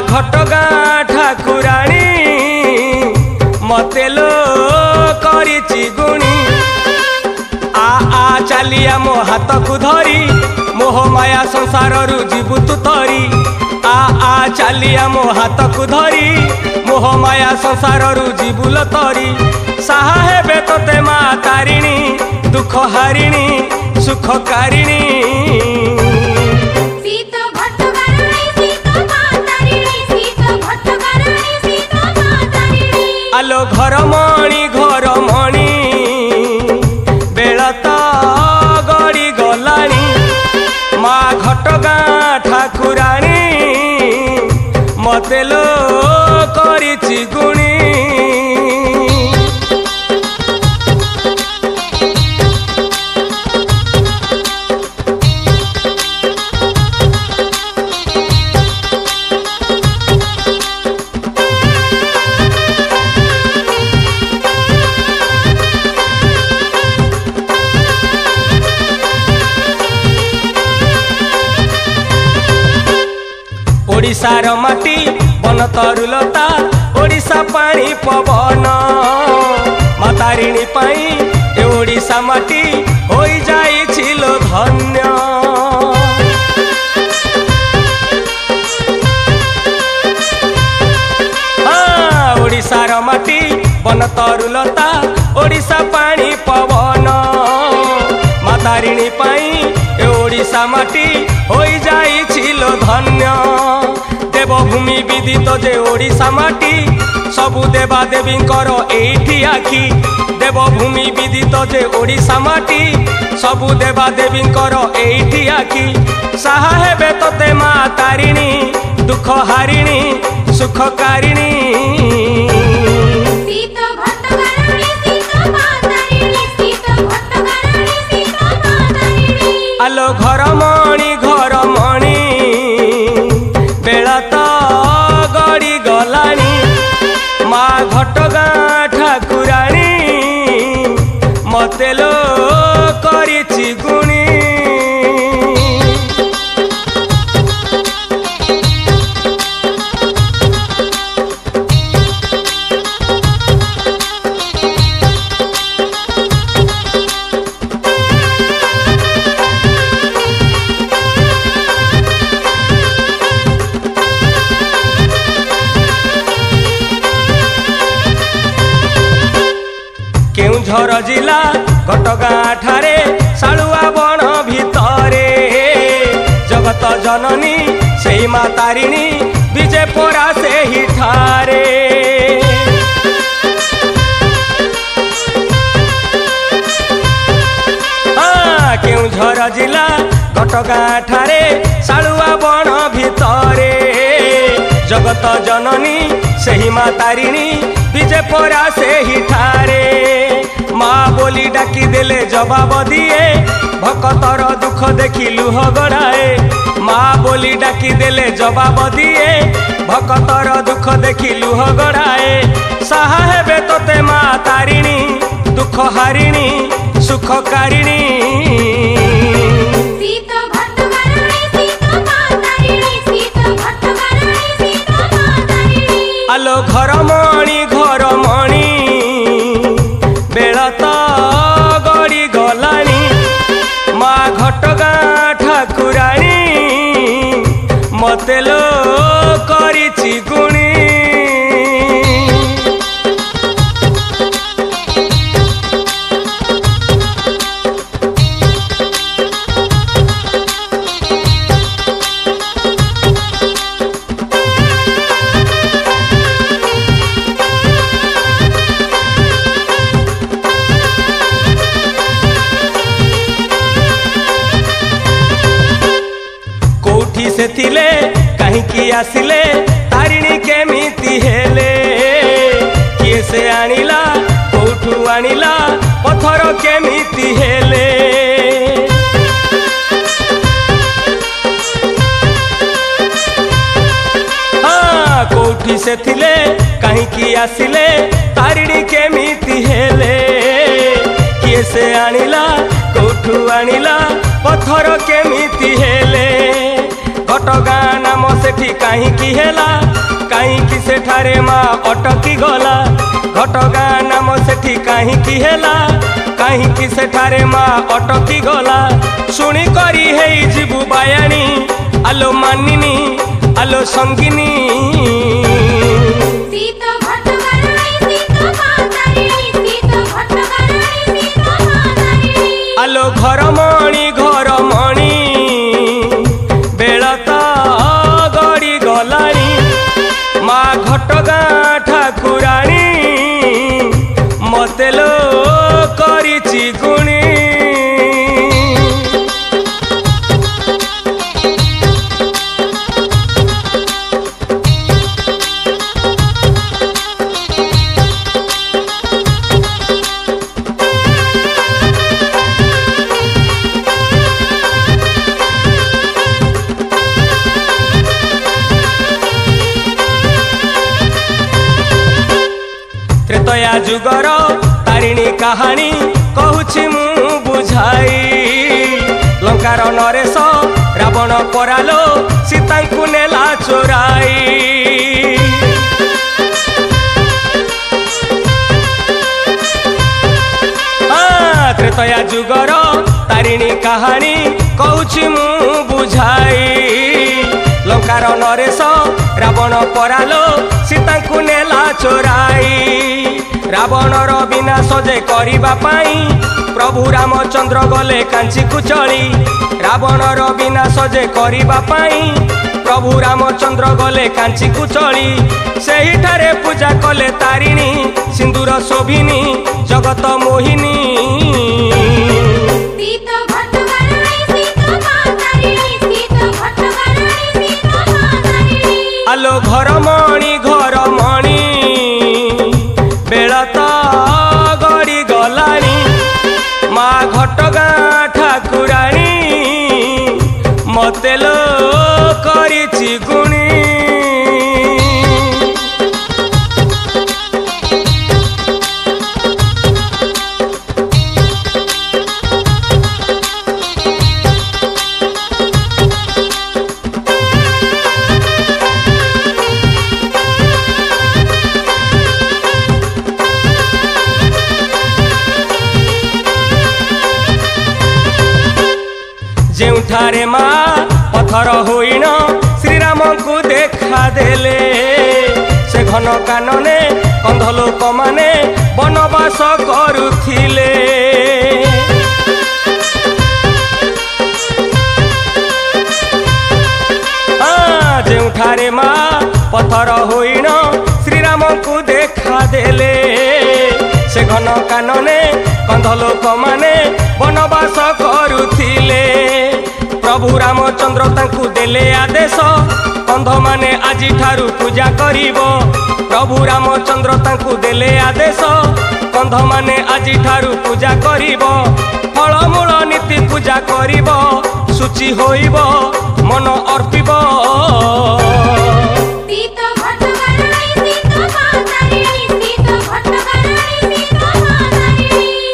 घटगाँ ठाकुराणी मते लो करिछि गुणी आ चलिया मो हाथ को धरी मोह माया संसार रु जीवु तू तरी आ चलिया मो हाथ को धरी मोह माया संसार रु जीवुल तरी साहा हेबे तोते मा तारिणी दुख हारिणी सुख कारिणी आलो घर मणि बेला तो गड़ी गलानी माँ घटगाँ ठाकुराणी मते लो करिछि गुणी ओडिशार माटी बन तरुलता ओडिशा पानी पवन मातारिणी पाई ए ओडिशा माटी होई जाइछि लो धन्य ओडिशार माटी बन तरुलता ओडिशा पानी पवन मातारिणी पाई ए ओडिशा माटी होई जाइछि लो धन्य देवभूमि विदित जे ओडिशा माटी सबु देवा देवी एठी आखि देवभूमि विदित जे ओडिशा माटी सबु देवा देवी एठी आखि साहा हेबे तोते मा तारिणी दुख हारिणी सुख कारिणी आलो घर मणि बेला तो गड़ी गलानी माँ घटगाँ ठाकुराणी मते लो करिछि गुणी केउझर जिला घटगाँ ठारे सालुआ बण भितरे जगत जननी सेई मा तारिणी विजय परा सेही ठारे केउझर जिला घटगाँ ठारे सालुआ बण भितरे जगत जननी सेही मा तारिणी विजय परा सेही ठारे माँ बोली डाकी देले जवाब दिए भक्तर दुख देखी लुह गड़ाए माँ बोली डाकी देले जवाब दिए भक्तर दुख देखी लुह गड़ाए साहा हेबे तोते माँ तारिणी दुख हारिणी सुख कारिणी आलो घर मणि बेला तो गड़ी गलानी माँ घटगाँ ठाकुराणी मते लो करिछि गुणी से थिले कहीं आसिले तारिणी केमिति हेले किए से आनिला कोठू आनिला पथर केमिति हेले कोठी से थिले कहीं आसिले तारिणी केमिति हेले किए से आनिला कोठू आनिला पथर केमिति हेले घटगाँ नाम सेठी काहींकी हेला काहींकी सेठारे माँ अटकी गला घटगाँ नाम सेठी काहींकी हेला काहींकी सेठारे माँ अटकी गला शुणी करी हेई जीवु बायाणी आलो मानिनी आलो संगिनी आलो घरमणी घरमणी बेलता गड़ी गलाणी माँ घटगाँ ठाकुराणी मते लो करिछि गुणी त्रेतया जुगर तारिणी कहानी कहूछि मु बुझाई लंकार नरेश रावण परालो सीता को नेला चोराई त्रेतया जुगर तारिणी कहानी कहूछि मु बुझाई लंकार नरेश रावण परालो सीता को नेला चोराई रावणर विनाश जे करिबा पाई प्रभु रामचंद्र गले कांची को चली रावणर विनाश जे करिबा पाई प्रभु रामचंद्र गले कांची को चली सेही ठारे पूजा कले तारिणी सिंदूर शोभिनी जगत मोहिनी आलो घरमणी घरमणी बेलता गड़ी गलाणी माँ घटगाँ ठाकुराणी मते लो करिछि गुणी जेउठारे माँ पथर होइण श्रीराम को देखा देले से घन कानने कंध लोक माने वनवास करुथिले जेउठारे माँ पथर होइण श्रीराम को देखा देले से घन कानने कंध लोक माने वनवास करुथिले प्रभु रामचंद्र तांकु देले आदेश कंध माने आजि ठारू पूजा करिबो प्रभु रामचंद्र तांकु देले आदेश कंध माने आजि ठारू पूजा करिबो फलमूल नीति पूजा करिबो शुचि होइबो मन अर्पिबो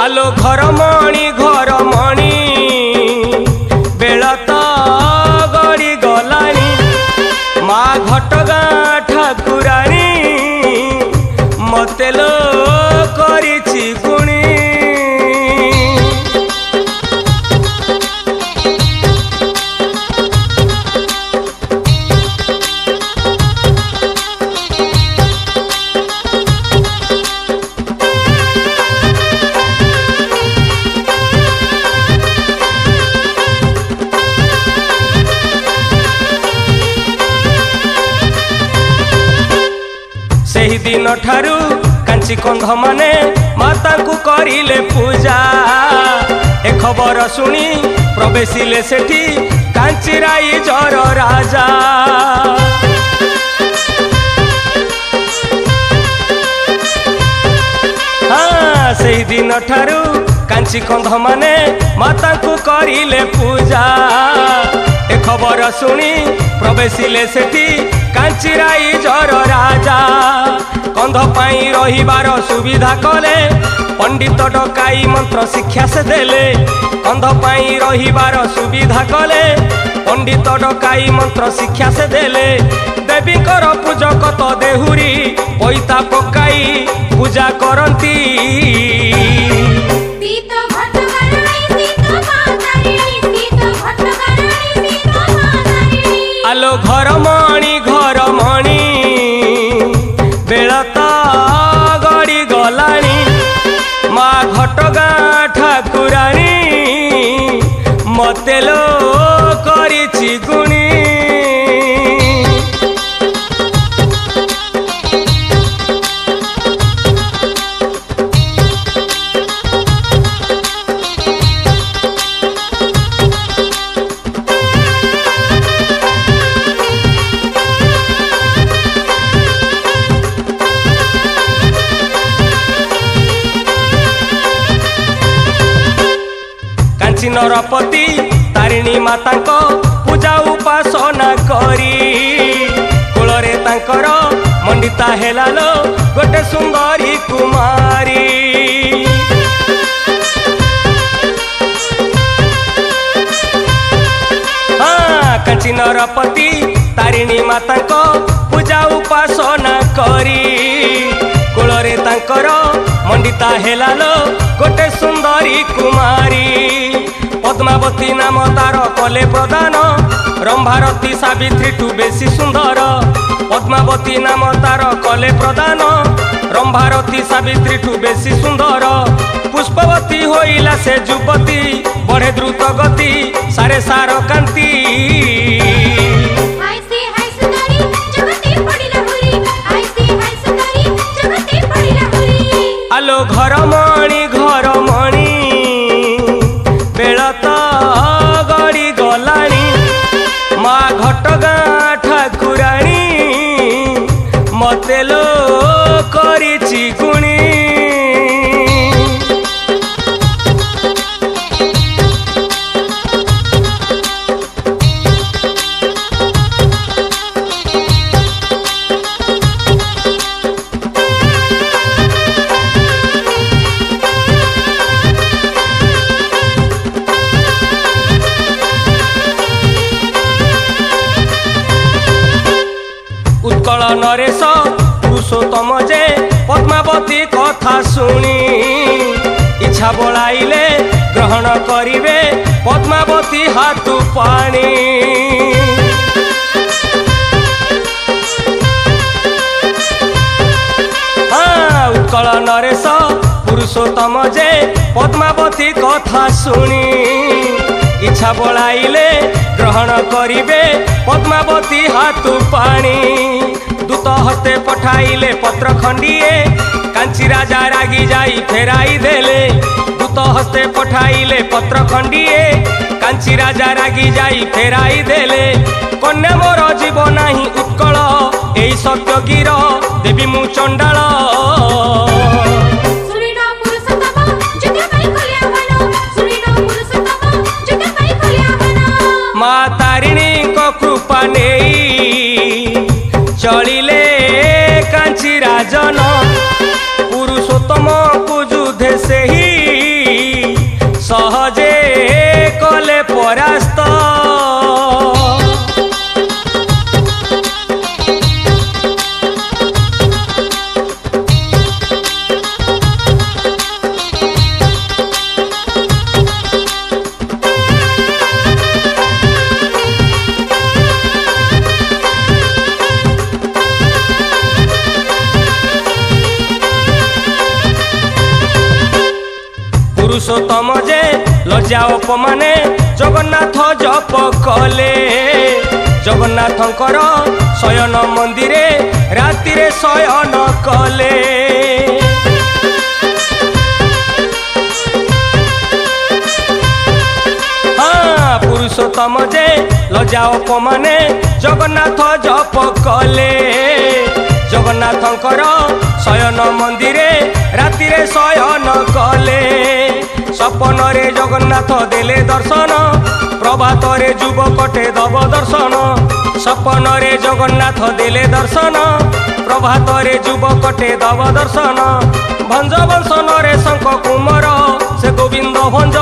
आलो घरमणी घरमणी बेलता गड़ी गलाणी माँ घटगाँ ठाकुराणी मते लो करिछि गुणी सेही दिन ठारू कांची कंध माने माता को करिले पूजा ए खबर सुनी प्रवेशिले सेठी कांची राई जर राजा सेही दिन ठारू कांची कंध माने माता को करिले पूजा ए खबर सुनी प्रवेशिले सेठी कांची राई जर राजा कंध पाई रहिबार सुविधा कले पंडित डकाई मंत्र शिक्षा से देले कंध पाई रहिबार सुविधा कले पंडित डकाई मंत्र शिक्षा से देले देवीकर पूजक तो देहुरी पैता पकाई पूजा करती। आलो घर मणि बेलता गड़ी गलानी माँ घटगाँ ठाकुराणी मते लो करिछि गुणी। नरपति तारिणी माता पूजा उपासना करी कूलरे तांकर मंडिता हेलालो गोटे सुंदरी कुमारी। हाँ कांची नरपति तारिणी माता पूजा उपासना करी कूलरे तांकर मंडिता हेलालो गोटे सुंदरी कुमारी। पद्मावती नाम तार कले प्रदान रंभारती सावित्री ठू बेसी सुंदर। पद्मावती नाम तार कले प्रदान रंभारती सावित्री ठू बेसी सुंदर। पुष्पवती होइला से युवती बढ़े द्रुत गति सारे सार कांति। आलो घर मणि बेलता गड़ी गलानी माँ घटगाँ ठाकुराणी मते लो करिछि गुणी। उत्कल नरेश पुरुषोत्तम जे पद्मावती कथा शुणी इच्छा बोलाइले ग्रहण करिवे पद्मावती हाथू पानी। हाँ उत्कल नरेश पुरुषोत्तम जे पद्मावती कथा शुणी इच्छा बोलाइले ग्रहण करिवे पद्मावती हाथू पानी। दूत हस्ते पठाइले पत्र खंडिए कांची राजा रागी जाई फेराई देले। दूत हस्ते पठाइले पत्र खंडिए कांची राजा रागी जाई फेराई देले। कन्या मोर जीव नाही उत्कल एई सत्य गिर देवी मु चंडाल। माँ तारिणी को कृपा नेई चलिले कांची राजन पुरुषोत्तम को युद्धे से ही सहजे कले परास्त। पुरुषोत्तम जे लज्जा अपमाने जगन्नाथ जप कले। जगन्नाथंकर शयन मंदिरे रातिरे शयन कले। हाँ पुरुषोत्तम जे लज्जा अपमाने जगन्नाथ जप कले। जगन्नाथंकर शयन मंदिरे रातिरे शयन कले। सपन रे जगन्नाथ देले दर्शन प्रभात रे युवकटे दब दर्शन। सपन रे जगन्नाथ देले दर्शन प्रभात रे युवकटे दब दर्शन। भंज वंशन रे शंख कुमार से गोविंद भंज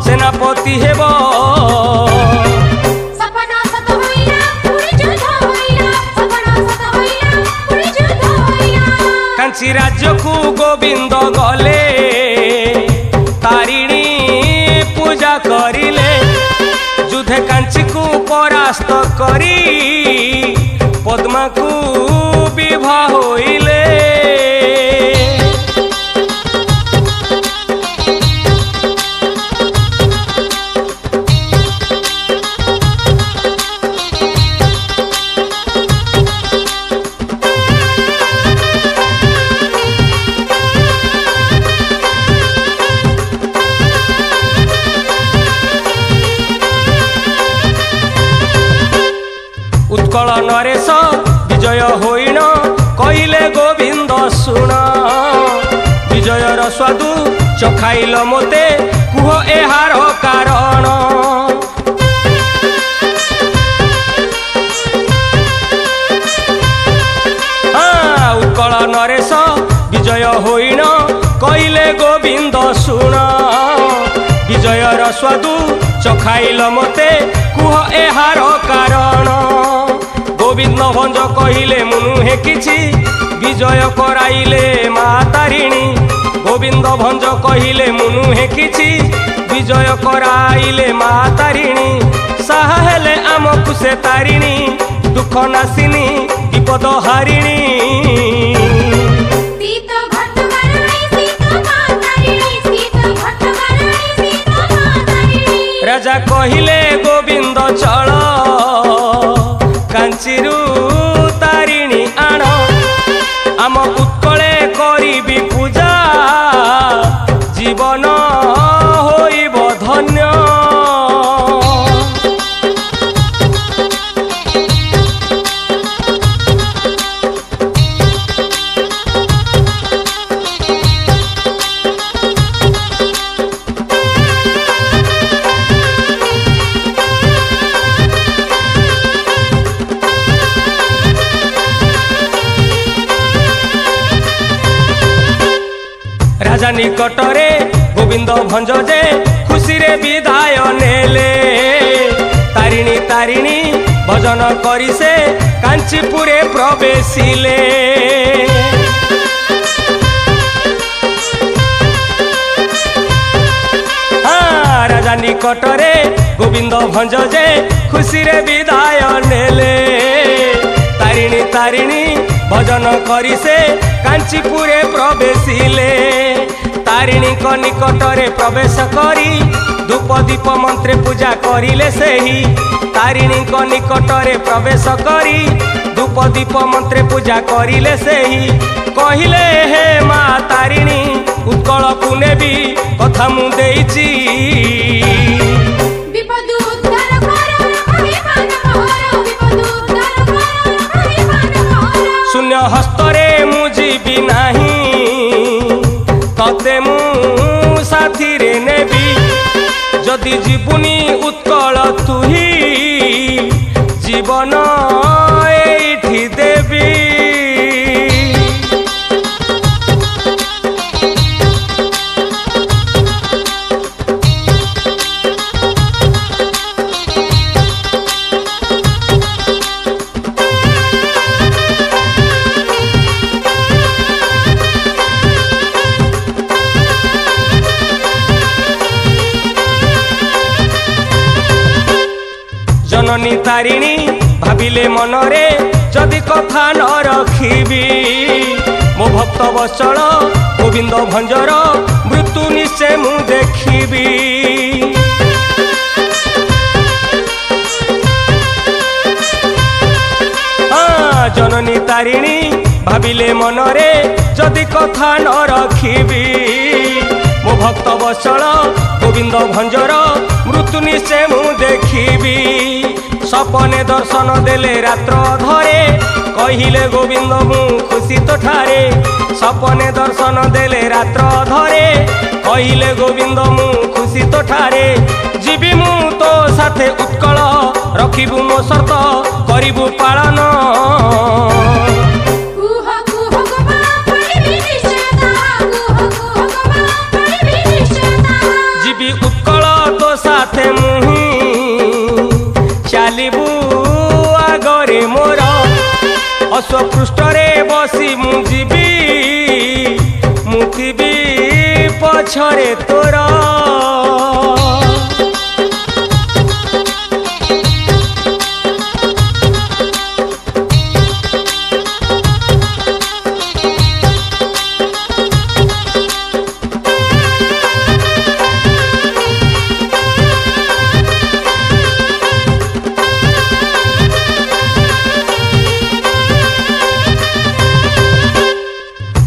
सेनापति हेब। सपना गोविंद गले तारिणी पूजा करिले युद्धे कांची को परास्त करी पद्मा को विवाह होइले। उत्कल नरेश विजय होइण कहिले गोविंद शुण विजयर स्वादु चखाइल मोते कुह एहार कारण। उत्कल नरेश विजय होइण कहिले गोविंद शुण विजयर स्वादु चखाइल मोते कुह एहार कारण। गोविंद भंज कहिले मुनुहे किछि विजय कराइले मा तारिणी गोविंद भंज कहिले मुनुहे किछि विजय कराइले मा तारिणी साहा हेले आमकु से तारिणी दुख नासिनी विपद हारिणी। राजा कहिले गोविंद चल कांचीरू तारिणी आण आम उत्कले करिबी पूजा जीवन होइब धन्य। राजा निकटरे गोविंद भंज जे खुशी रे विदाय नेले तारिणी तारिणी भजन करी से कांचीपुरे प्रवेशिले। राजा निकटरे गोविंद भंज जे खुशी रे विदाय नेले तारिणी तारिणी भजन करी से कांचीपुरे प्रवेशिले। तारिणी को निकटरे प्रवेश करी धूप दीप मंत्रे पूजा करिले सेही तारिणी को निकटरे प्रवेश करी धूप दीप मंत्रे पूजा करिले सेही कहिले हे मा तारिणी उत्कल को नेबी कथा मु देइची शून्य हस्तरे मु जीवी नाही तते मु साथी रे नेबी जदि जीवनी उत्कल तुही जीवन एठी देवी। जननी तारिणी भाविले मनरे जदि कथा न रखिबी मो भक्त वत्सल गोविंद भंजर मृत्यु निश्चय मु देखिबी। जननी तारिणी भाविले मनरे जदि कथा न रखिबी मो भक्त वत्सल गोविंद भंजर मृत्यु निश्चय मु देखिबी। सपने दर्शन देले रात्र धरे कहिले गोविंद मु खुशी तो ठारे सपने दर्शन देले रात्र धरे कहिले गोविंद मु खुशी तो ठारे जीवी मु तो साथे उत्कल रखिबु मो शर्त करिबु पालन। जीवी उत्कल तो साथे मुही चालिबू आगरे मोर अश्वपृष्ठरे बसी मु जीवी मुक्ति पछरे तोर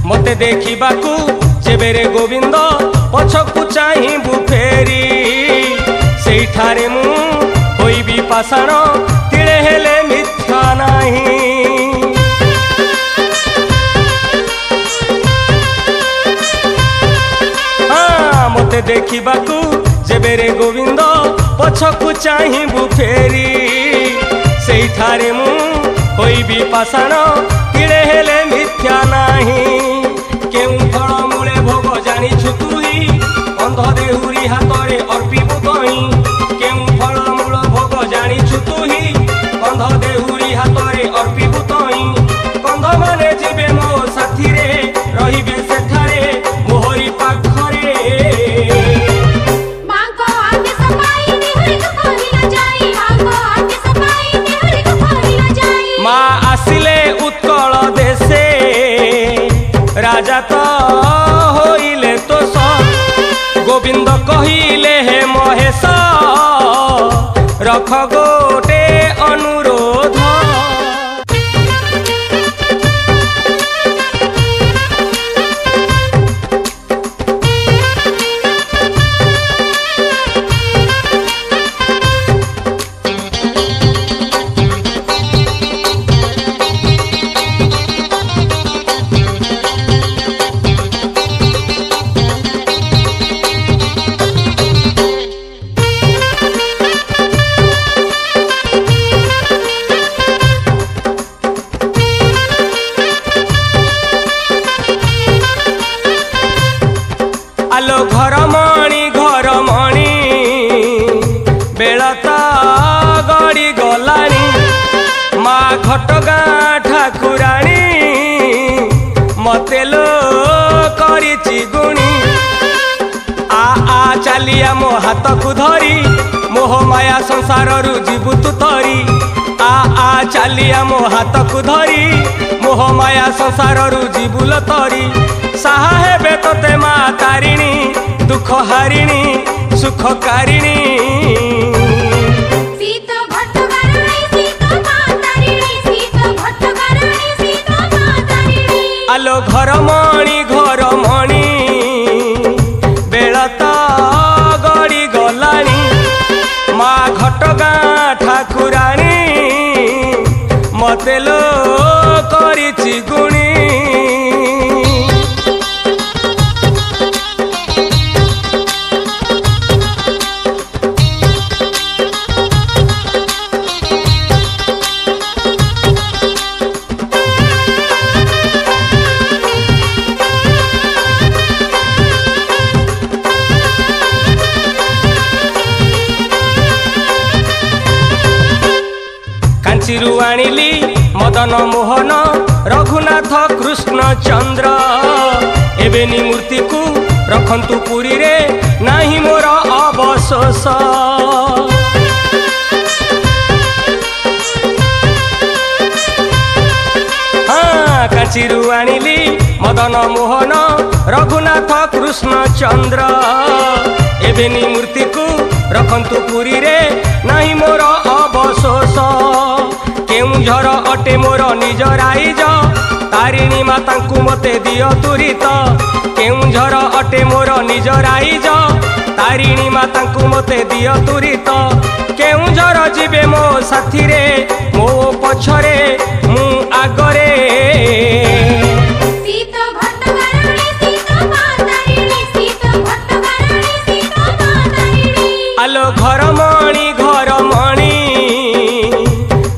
मते देखिबाकू जेबेरे गोविंद पछकू चाहिबू फेरी सेठारे मु होइबी पाषाण तिळे हेले मिथ्या नाही। हाँ मते देखिबाकू जेबेरे गोविंद पछकू चाहिबू फेरी सेठारे मु होइबी पाषाण तिळे हेले मिथ्या नाही। केउ फल मूले भोग जानिछु तुही अंध देहुरी हातरे अर्पिबु तही केउ फल मूल भोग जानिछु तुही अंध देहुरी हातरे अर्पिबु तही कंध माने जीवे मो साथी रे रहिबे सेठारे मोहरी पाखरे मांको आदेश पाई देहुरी को कोही न जाई मांको आदेश पाई देहुरी को कोही न जाई। मा आसिले उत्कल देशे राजा तो होइले तो गोविंद कहिले हे महेश रख गोटे अनुरोध। आलो घर मणि बेलता गड़ी गलानी मा घटगाँ ठाकुराणी मते लो करिछि गुणी आ चलिया मो हाथ को धरी मोह माया संसार रु जीवु तू तरी आ चलिया मो हाथ को धरी मोह माया संसार रु जीवुल तरी साहा हेबे तोते मा तारिणी दुख हारिणी सुख कारिणी। सीता भट्टगारिणी सीता मा तारिणी सीता भट्टगारिणी सीता मा तारिणी। आलो घर मणि बेलता गड़ी गलानी मा घटगाँ ठाकुराणी मते लो करिछि गुणी। कांचीरू आनिली मदन मोहन रघुनाथ कृष्ण चंद्र एबेनी मूर्ति को रखंतु पुरी रे नाही मोर अवशोष। हाँ कांचीरू आनिली मदन मोहन रघुनाथ कृष्ण चंद्र एबेनी मूर्ति को रखंतु पुरी रे नाही मोर अवशोष। केउझर अटे मोर निज राइज तारिणी माता को मते दियो तुरित केउझर अटे मोर निज राइज तारिणी माता को मते दियो तुरित केउझर जीवे मो साथी रे मो पछरे मु आगरे। सीता भट्टगारिणी सीता मा तारिणी सीता भट्टगारिणी सीता मा तारिणी। आलो घर मणि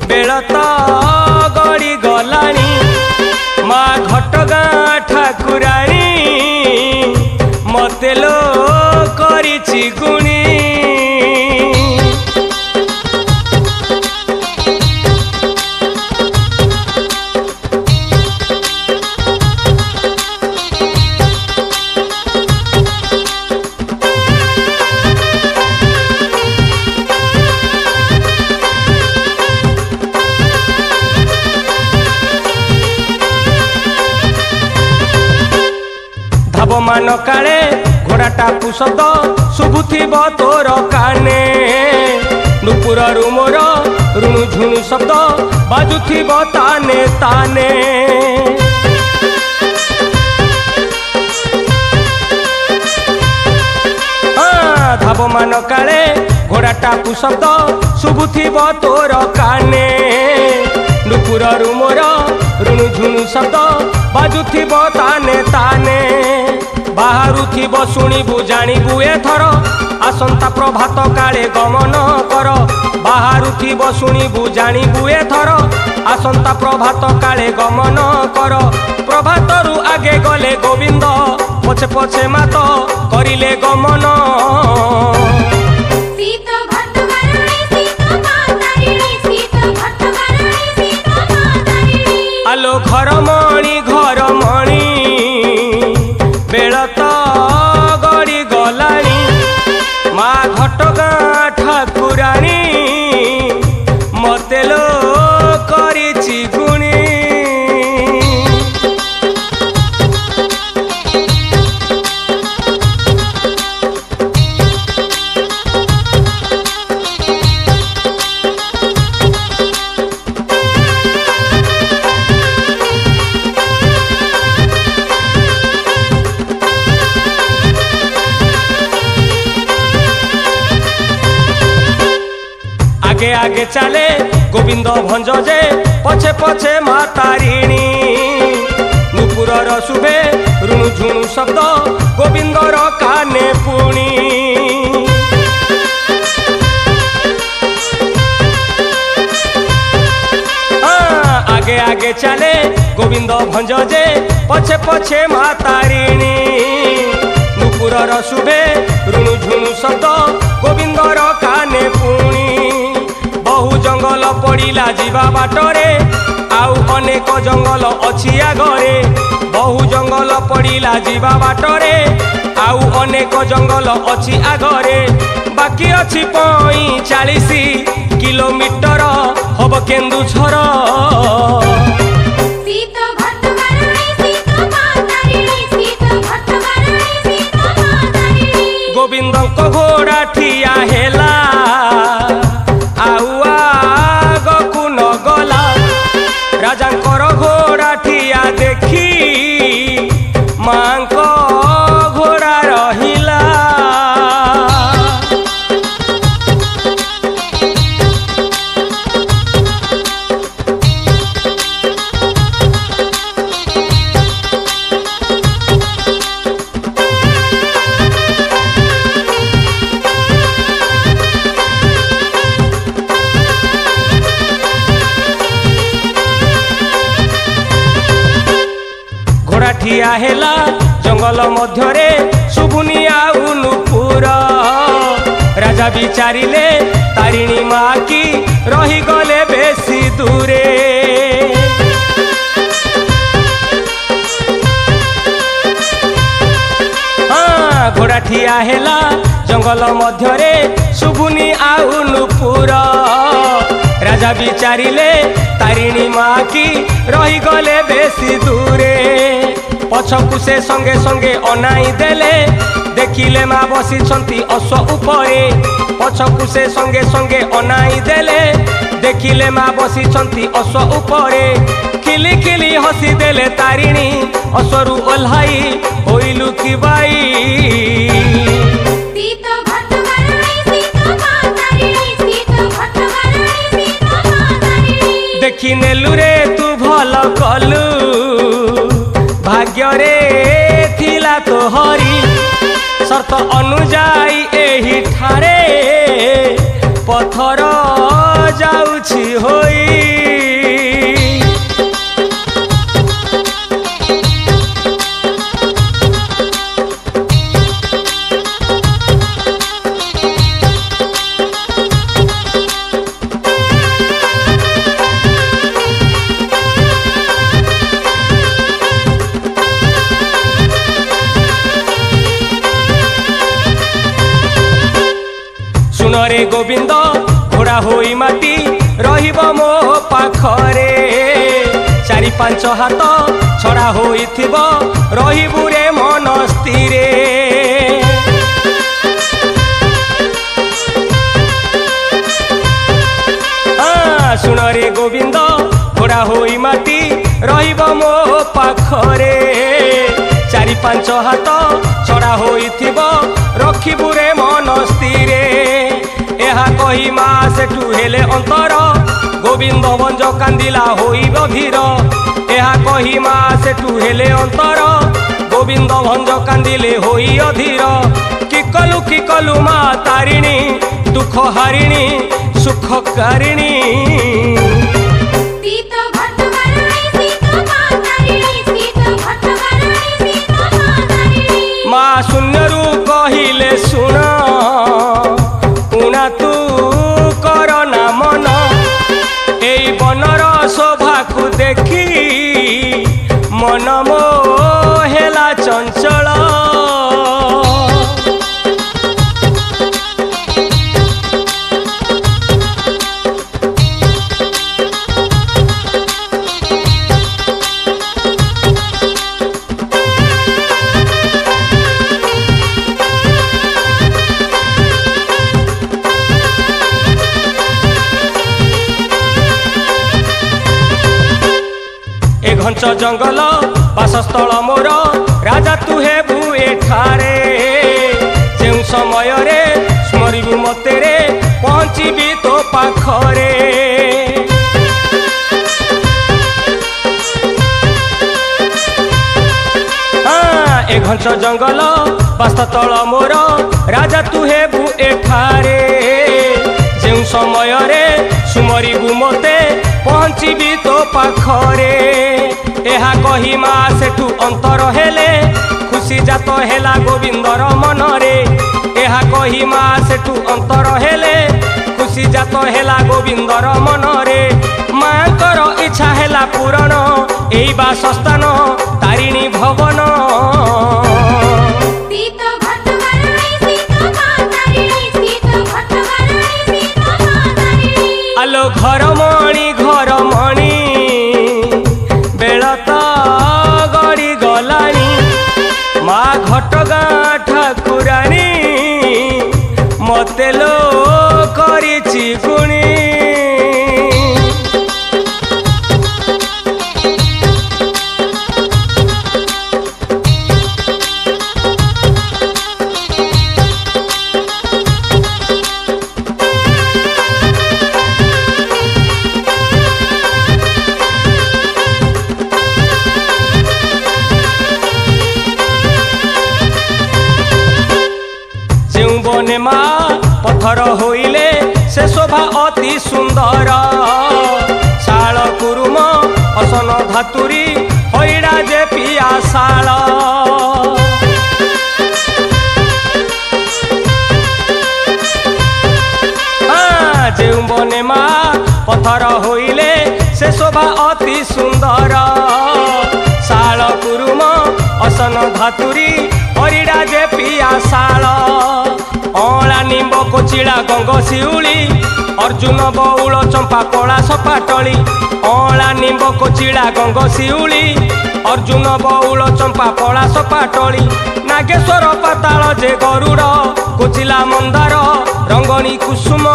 बेलता गड़ी गलानी मा घटगाँ ठाकुराणी मते लो करिछि गुणी। ଧାବମାନ କାଳେ ଘୋଡ଼ାଟାକୁ ଶବ୍ଦ ଶୁଭୁଥିବ ତୋର କାନେ ନୁପୁରରୁ ମୋର ରୁଣୁ ଝୁଣୁ ଶବ୍ଦ ବାଜୁଥିବ ତାନେ ତାନେ ଧାବମାନ କାଳେ ଘୋଡ଼ାଟାକୁ ଶବ୍ଦ ଶୁଭୁଥିବ ତୋର କାନେ ନୁପୁରରୁ ମୋର ରୁଣୁ ଝୁଣୁ ଶବ୍ଦ ବାଜୁଥିବ ତାନେ ତାନେ ବାହାରୁଥିବ ଶୁଣିବୁ ଜାଣିବୁ ଏଥର ଆସନ୍ତା ପ୍ରଭାତ କାଳେ ଗମନ କର ବାହାରୁଥିବ ଶୁଣିବୁ ଜାଣିବୁ ଏଥର ଆସନ୍ତା ପ୍ରଭାତ କାଳେ ଗମନ କର ପ୍ରଭାତରୁ ଆଗେ ଗଲେ ଗୋବିନ୍ଦ ପଛେ ପଛେ ମାତ କରିଲେ ଗମନ আলো ঘরমণি বেল তো গড়ি গলানি মা ঘটগাঁ ঠাকুরাণী মতে লো করিছি গুণী आगे आगे चले गोविंद भंज जे पछे पछे माँ तारिणी नुपुरर शुभे रुणु झुणु शब्द गोविंदर काने पुणी आगे आगे चले गोविंद भंज जे पछे पछे माँ तारिणी नुपुरर शुभे रुणु झुणु शब्द गोविंदर काने पुणी बहु जंगल पड़िला जीवा बाटरे आउ अनेक जंगल अछि आगरे बहु जंगल पड़िला जीवा बाटरे आउ अनेक जंगल अछि आगरे बाकी अछि 45 किलोमीटर हब केन्दुझर गोविंद को घोड़ा ठिया हेला राजांकर घोड़ा ठिया देखी माँ को घोड़ा रहिला ठिया हेला जंगल मध्यरे शुभुनी आउ नुपुर राजा विचारिले तारिणी माँ की रही गले बेसी दूरे घोड़ा ठिया हेला जंगल मध्यरे शुभुनी आउ नुपुर राजा विचारिले तारिणी माँ की रही गले बेसी दूरे पछकु से संगे संगे अनाई देले देखिले माँ बसी अश्व उपरे पछकु से संगे संगे अनाई देले देखिले माँ बसी अश्व उपरे खिली खिली हसी देले तारिणी अश्वरु ओह्लाई होइलु कि बाई देखि नेलु रे तू भल कलु भाग्य रे थिला तो हरी शर्त अनुजाई एही ठारे पथर जाउछि होई सुनरे गोविंद घोड़ा होई माटी रहिब मो पाखरे 4-5 हाथ छड़ा होइथिब रहिबु रे मन स्थिरे। सुन रे गोविंद घोड़ा होई माटी रहिब मो पाखरे। चारि पांच हाथ छड़ा होइथिब रखिबु रे मन स्थिरे। एहा कही मा सेठु हेले अंतर गोविंद भंज कांदिला होई बधीर। एहा कही मा सेठु हेले अंतर गोविंद भंज कांदिले होई अधीर। कि कलु मा तारिणी दुख हारिणी सुख कारिणी। मा शून्यरू कहिले सुन उना तू कर ना मन। एई बनर शोभा को देखी मन मो हेला चंचल। घंच जंगल बासस्थल मोर राजा तु हेबु एठारे। जेउ समय रे स्मरिबु मते रे पहुँचीबी तो पाखरे। ए घंच जंगल बासस्थल मोर राजा तु हेबु एठारे। जेउ समय रे सुमरिबु मते पहुँचीबी तो पाखरे। एहा कही मा सेठु अंतर हेले खुशी जात हेला गोविंदर मनरे। एहा कही मा सेठु अंतर हेले खुशी जात हेला गोविंदर मनरे। मांकर इच्छा हेला पूरण एई बासस्थान तारिणी भवन। आलो घर मणि बेलत गड़ी गलानी। मा घटगाँ ठाकुरानी मते लो करिछि गुणी। बने मा पत्थर होइले से शोभा अति सुंदर। शाल कुरुम असन धातुरी हईड़ा जे पिया शाल। जेउ बने मा पत्थर होइले से शोभा अति सुंदर। शाल कुरुम असन धातुरी हरीड़ा जे पिया शाल। अला निम्ब कोचिड़ा गंग शिउली अर्जुन बउल चंपा कला सपाटली। अला निम्ब कोचिड़ा गंग शिउली अर्जुन बउल चंपा कला सपाटली। नागेश्वर पाताल जे गरुड़ कोचिला मंदार रंगणी कुसुम।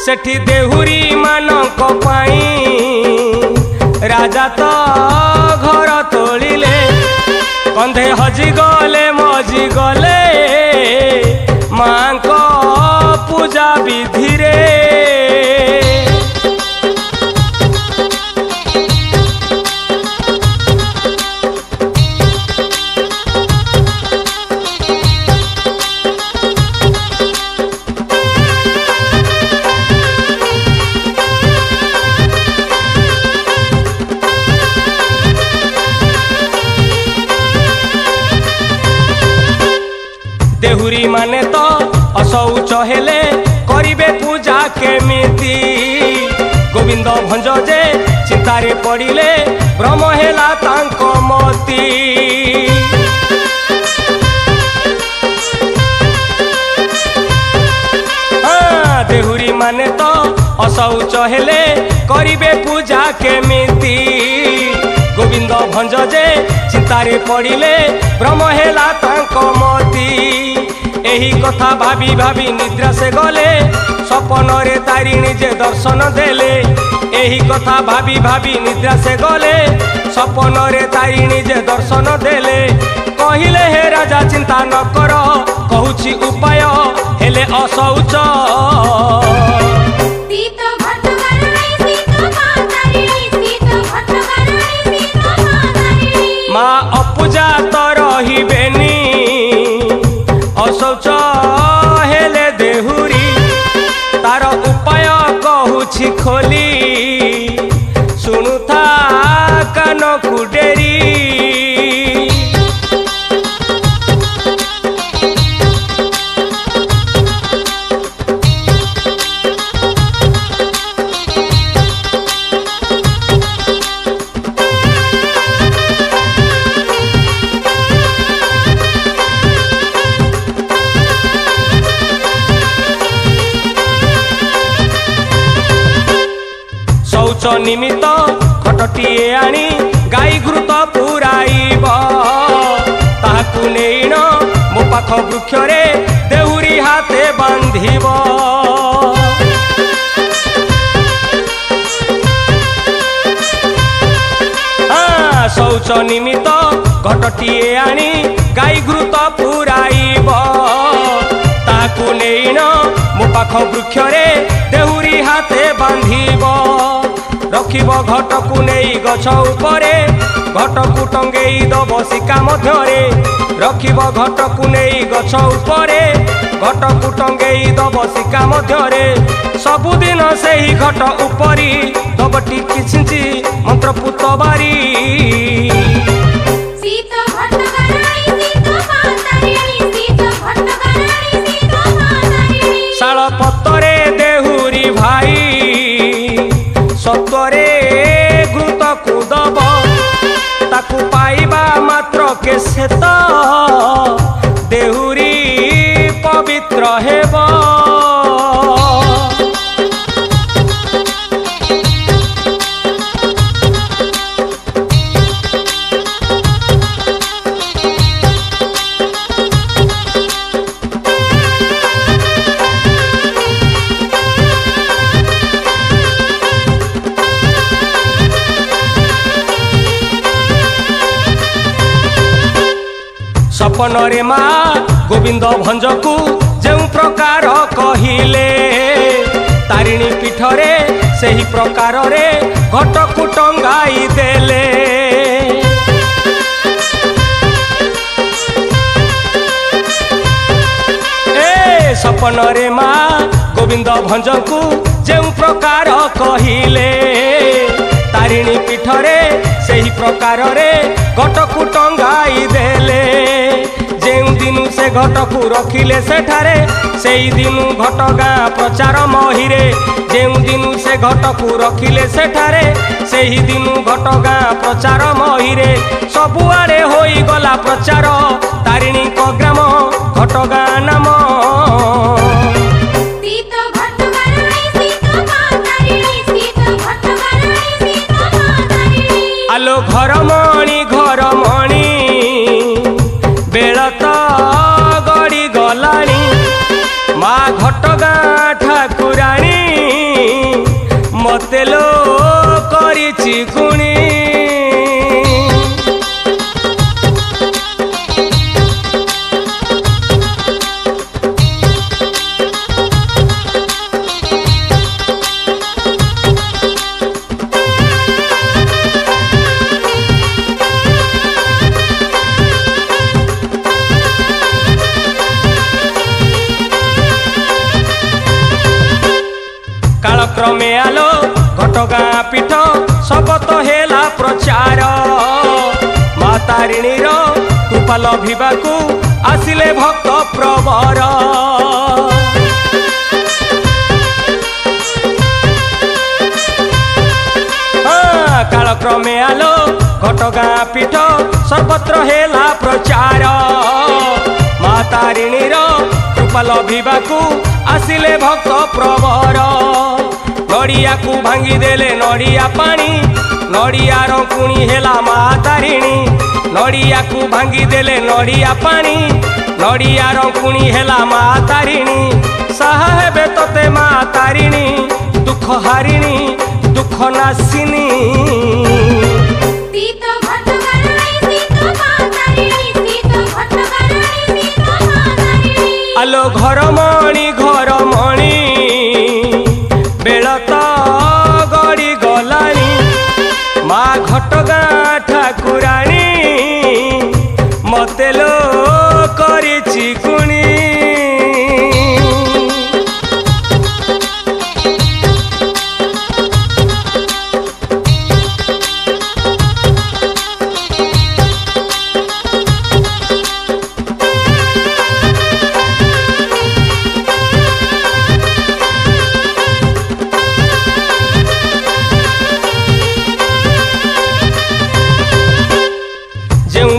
सेठी देहुरी मानक पाई राजा तो घर तोलिले। कंधे हजी गले मजी गले मांक पूजा विधि रे। देहुरी माने तो असौच हेले करिबे पूजा केमिति। गोविंद भंज जे चिंतारे पड़िले ब्रह्म हेला तांको मती। माने तो अशौच हेले करिबे पूजा केमिति गोविंद भंज जे चिंतारे पड़िले भ्रम हेला तांको मती एही कथा भाभी भाभी निद्रा से गले सपन रे तारिणी जे दर्शन देले एही कथा भाभी भाभी निद्रा से गले सपन रे तारिणी जे दर्शन देले कहिले हे राजा चिंता न कर कहूची उपाय हेले अशौच माँ अपूजा तो रहिबेनी अशौच हेले देहुरी तार उपाय कहूची खोली शुणुथा कान कुडेरी शौच निमित्त खटटिए आनी गाई घृत पुराइब ताहाकु नेइण मो पाख वृक्ष रे देहुरी हाथे बांधिब शौच निमित्त घटटिए आनी गाई घृत पुराइब ताहाकु नेइण मो पाख वृक्ष रे देहुरी हाथे बांधिब रखिब घटकु नहीं गछ उपरे घटकु टंगेई दब शिका मध्यरे रखिब घटकु नहीं गछ उपरे घटकु टंगेई दब शिका मध्यरे सबुदिन सेही घट उपरी दबटी किछिंची मंत्र पुत बारी शाल पत्तरे देहुरी भाई सत्वरे घृत कुदब ताकु पाइबा मात्र के सेत देहुरी पवित्र हेब सपन रे माँ गोविंद भंज को जो प्रकार कहिले तारिणी पीठरे सही प्रकार रे घटकु टंगाई देले सपन रे माँ गोविंद भंज को जो प्रकार कहिले तारिणी पीठरे सही प्रकार रे घटकु टंगाई देले जेउ दिनु से घटकु रखिले सेठारे सेई दिनु घटगाँ प्रचार महिरे जेउ दिनु से घटकु रखिले सेठारे सेही दिनु घटगाँ प्रचार महिरे सबुआड़े होई गला प्रचार तारिणी को ग्राम घटगाँ नाम आलो घर मणि बेलत गड़ी गलानी माँ घटगाँ ठाकुराणी मते लो करिछि गुणी कालक्रमे आलो घटगाँ पीठ सबत हेला प्रचार माँ तारिणी कृपा लभिबाकू आसिले भक्त प्रवर कालक्रमे आलो घटगाँ पीठ सर्वत्र हेला प्रचार माँ तारिणी रूपा लभिबाकू आसिले भक्त प्रवर नड़िया को भांगी देले नड़िया पानी नड़िया रंकुणी हेला मा तारिणी नड़िया को भांगी देले नड़िया पानी नड़िया रंकुणी हेला मा तारिणी साहेबे तोते मा तारिणी दुख हारिणी दुख नासिनी आलो घरमणी घरमणी बेल तो गड़ी गलानी माँ घटगाँ ठाकुराणी मते लो करिछि गुणी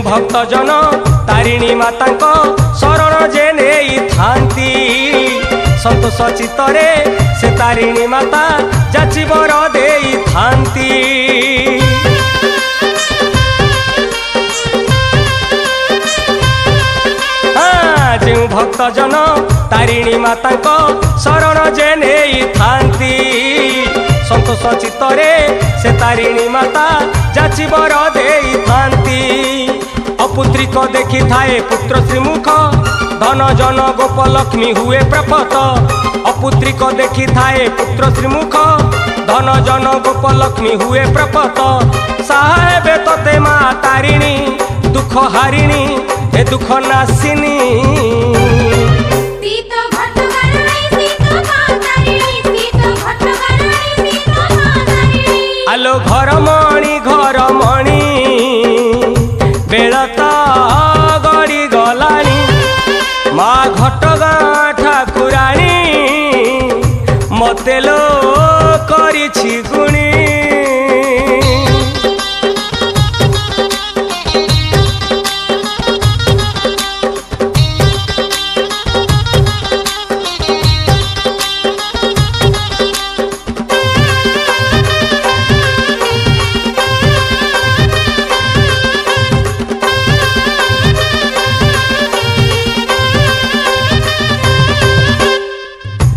भक्त जन तारिणी माता शरण जे नहीं थांती संतोष चित्तरे से तारिणी माता जाची बर देई थांती जो भक्त जन तारिणी माता शरण जे नहीं थांती संतोष चित्तरे से तारिणी माता जाची बर देई थांती अपुत्रिक देखी थाए पुत्र श्रीमुख धन जन गोपलक्ष्मी हुए प्रपत अपुत्रिक देखी थाए पुत्र श्रीमुख धन जन गोपलक्ष्मी हुए प्रपत साहेबे तोते मा तारिणी दुख हारिणी ए दुख नासिनी आलो घरमणी घरमणी बेल तो गड़ी गलानी माँ घटगाँ ठाकुराणी मते लो करिछि गुणी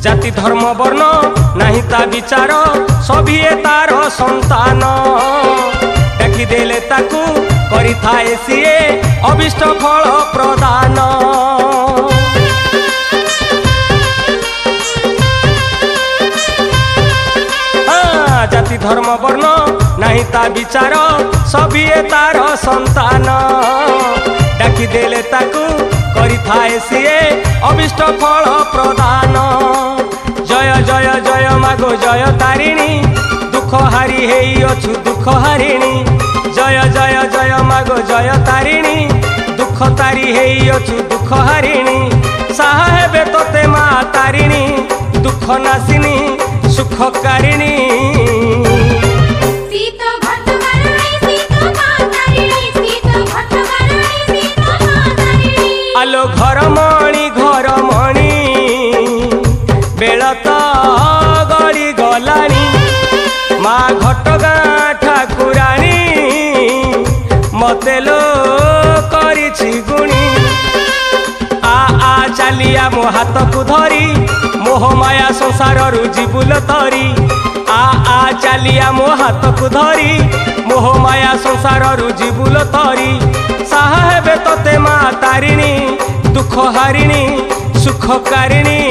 जाति धर्म वर्ण नहीं ता विचार सभी तार संतान डाकी देले ताकू करि थाए सिए अभिष्ट फल प्रदान जाति धर्म वर्ण नहीं ता विचार सभी तार संतान डाकी देले ताकू करि थाए सिए अभिष्ट फल प्रदान जय जय जय मागो जय तारिणी दुख हारी हेई अछु दुख हारिणी जय जय जय मागो जय तारिणी दुख तारी हेई अछु दुख हारिणी साहेबे तोते मा तारिणी दुख नासिनी सुख कारिणी आलो घरमणी घरमणी बेल तो गड़ी गलानी माँ घटगाँ ठाकुराणी मते लो करिछि गुणी आ चलिया मो हाथ को धरी मोह माया संसार जीवुल तरी आ चलिया मो हाथ को धरी मोह माया संसार जीवुल तरी साहेबे तोते मा तारिणी दुख हारिणी सुख कारिणी।